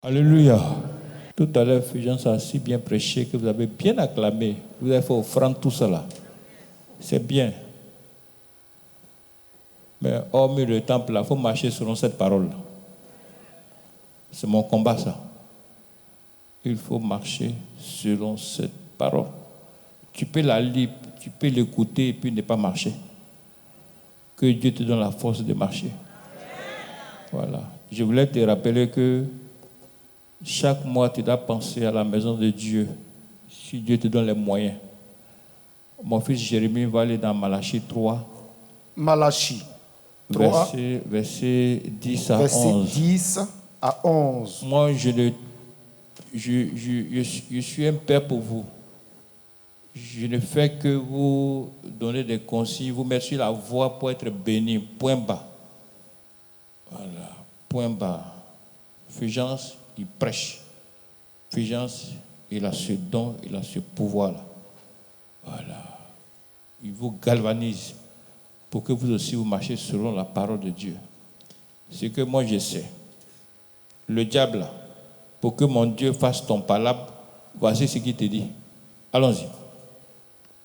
Alléluia. Tout à l'heure, Fulgence a si bien prêché que vous avez bien acclamé. Vous avez fait offrande tout cela. C'est bien. Mais hormis le temple, il faut marcher selon cette parole. C'est mon combat, ça. Il faut marcher selon cette parole. Tu peux la lire, tu peux l'écouter et puis ne pas marcher. Que Dieu te donne la force de marcher. Voilà. Je voulais te rappeler que chaque mois, tu dois penser à la maison de Dieu. Si Dieu te donne les moyens. Mon fils Jérémie va aller dans Malachie 3. Malachie 3. Verset 10 à verset 11. 10 à 11. Moi, je suis un père pour vous. Je ne fais que vous donner des consignes, vous mettre sur la voie pour être béni. Point bas. Voilà. Point bas. Fulgence, il prêche. Fulgence, il a ce don, il a ce pouvoir-là. Voilà. Il vous galvanise pour que vous aussi vous marchiez selon la parole de Dieu. Ce que moi je sais. Le diable, pour que mon Dieu fasse ton palabre, voici ce qu'il te dit. Allons-y.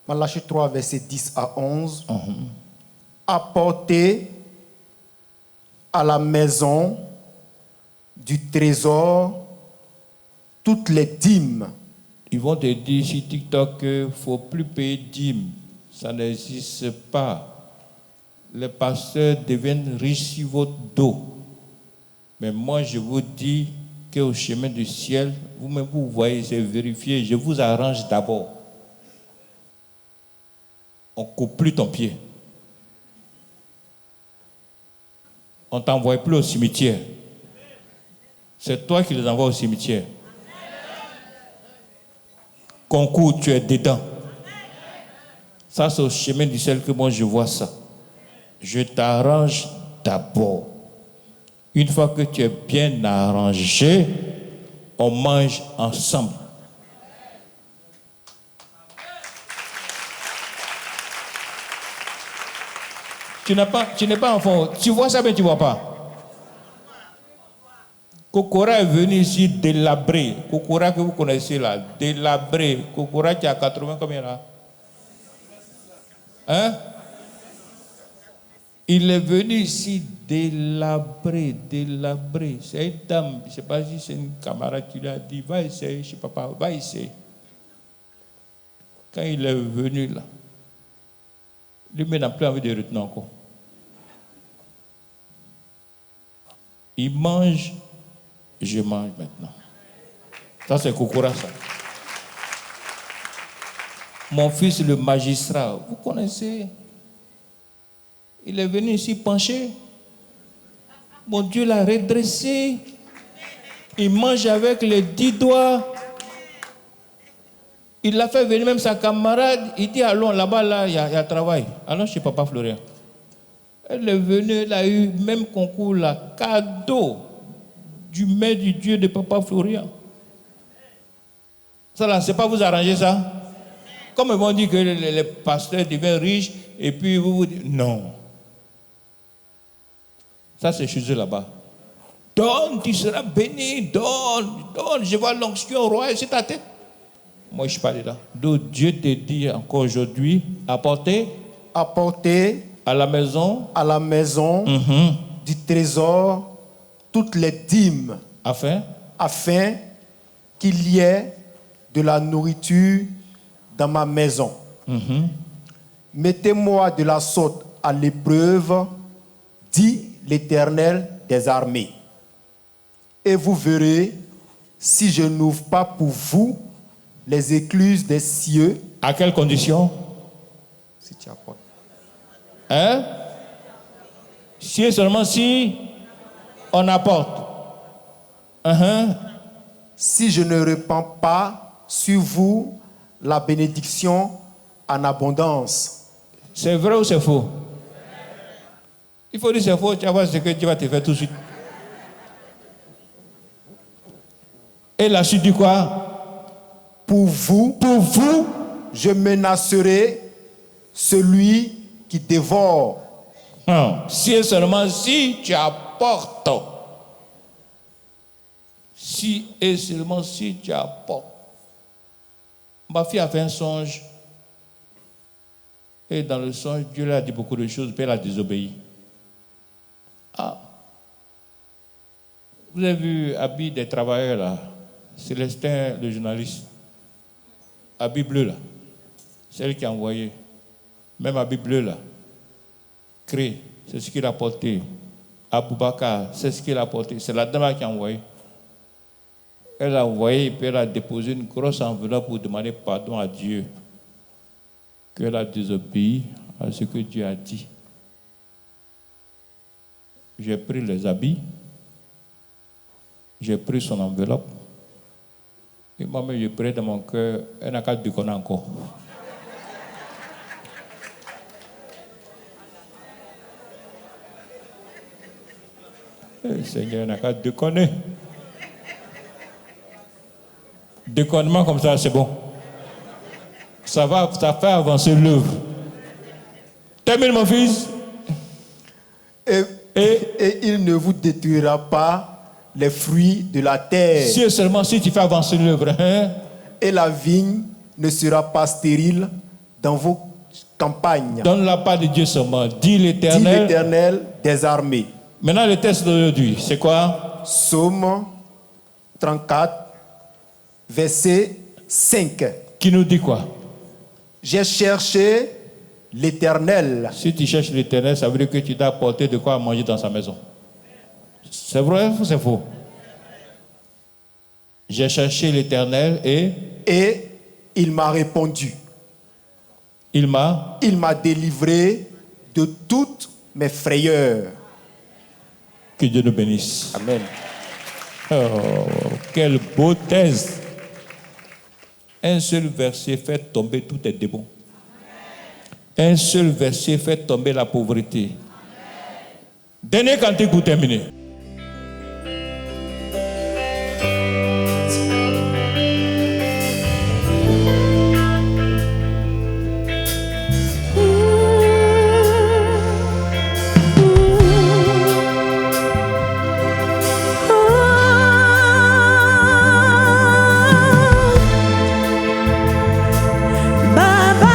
Malachie 3, verset 10 à 11. Apportez à la maison du trésor toutes les dîmes. Ils vont te dire sur TikTok qu'il ne faut plus payer dîmes. Ça n'existe pas. Les pasteurs deviennent riches sur votre dos. Mais moi, je vous dis qu'au chemin du ciel, vous-même, vous voyez, c'est vérifié. Je vous arrange d'abord. On ne coupe plus ton pied. On ne t'envoie plus au cimetière. C'est toi qui les envoies au cimetière. Concours, tu es dedans. Ça, c'est au chemin du ciel que moi, je vois ça. Je t'arrange d'abord. Une fois que tu es bien arrangé, on mange ensemble. Tu n'es pas enfant. Tu vois ça, mais tu ne vois pas. Kokora est venu ici délabré. Kokora que vous connaissez là, délabré. Kokora qui a 80 combien là? Hein? Il est venu ici délabré. C'est une dame, je ne sais pas si c'est une camarade qui lui a dit, va essayer chez papa, va essayer. Quand il est venu là, lui n'a plus envie de retenir encore. Il mange, je mange maintenant. Ça c'est Kokora ça. Mon fils le magistrat, vous connaissez? Il est venu ici pencher. Mon Dieu l'a redressé. Il mange avec les 10 doigts. Il l'a fait venir même sa camarade. Il dit allons là-bas, là, il y a travail. Allons chez papa Florian. Elle est venue, elle a eu même concours là, cadeau du maître du Dieu de papa Florian. Ça là, c'est pas vous arranger ça? Comme ils vont dire que les pasteurs deviennent riches et puis vous dites non. Ça, c'est chez eux là-bas. Donne, tu seras béni. Donne. Je vois l'onction royale sur ta tête. Moi, je suis pas là. Donc, Dieu te dit encore aujourd'hui, apportez à la maison du trésor toutes les dîmes. Afin qu'il y ait de la nourriture dans ma maison. Mettez-moi de la sorte à l'épreuve, dit l'Éternel des armées. Et vous verrez si je n'ouvre pas pour vous les écluses des cieux. À quelles conditions? Si tu apportes. Hein? Si et seulement si on apporte. Si je ne répands pas sur vous la bénédiction en abondance. C'est vrai ou c'est faux? Il faut dire c'est faux, tu vas voir ce que Dieu va te faire tout de suite. Et la suite dit quoi? Pour vous, je menacerai celui qui dévore. Si et seulement si tu apportes. Si et seulement si tu apportes. Ma fille a fait un songe. Et dans le songe, Dieu lui a dit beaucoup de choses, puis elle a désobéi. Ah. Vous avez vu Habit des travailleurs là, Célestin, le journaliste. Habit bleu là. C'est elle qui a envoyé. Même Habit bleu là. Cré, c'est ce qu'il a porté. Aboubakar, c'est ce qu'il a porté. C'est la dame qui a envoyé. Elle a envoyé et puis elle a déposé une grosse enveloppe pour demander pardon à Dieu. Qu'elle a désobéi à ce que Dieu a dit. J'ai pris les habits, j'ai pris son enveloppe, et moi-même j'ai pris dans mon cœur, elle n'a qu'à déconner encore. Seigneur n'a qu'à déconner. Déconnement comme ça, c'est bon. Ça fait avancer l'œuvre. Termine, mon fils. Et il ne vous détruira pas les fruits de la terre. Si et seulement si tu fais avancer l'œuvre. Hein? Et la vigne ne sera pas stérile dans vos campagnes. Donne la part de Dieu seulement. Dit Dit l'Éternel. l'Éternel des armées. Maintenant, le texte d'aujourd'hui, c'est quoi? Psaume 34, verset 5. Qui nous dit quoi? J'ai cherché l'Éternel. Si tu cherches l'Éternel, ça veut dire que tu dois apporter de quoi manger dans sa maison. C'est vrai ou c'est faux? J'ai cherché l'Éternel Et il m'a répondu. Il m'a délivré de toutes mes frayeurs. Que Dieu nous bénisse. Amen. Oh, quelle beau thèse. Un seul verset fait tomber tous tes démons. Un seul verset fait tomber la pauvreté. Dernier cantique pour terminer. Baba,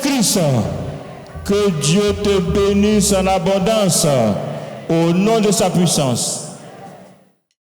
Jésus-Christ, que Dieu te bénisse en abondance au nom de sa puissance.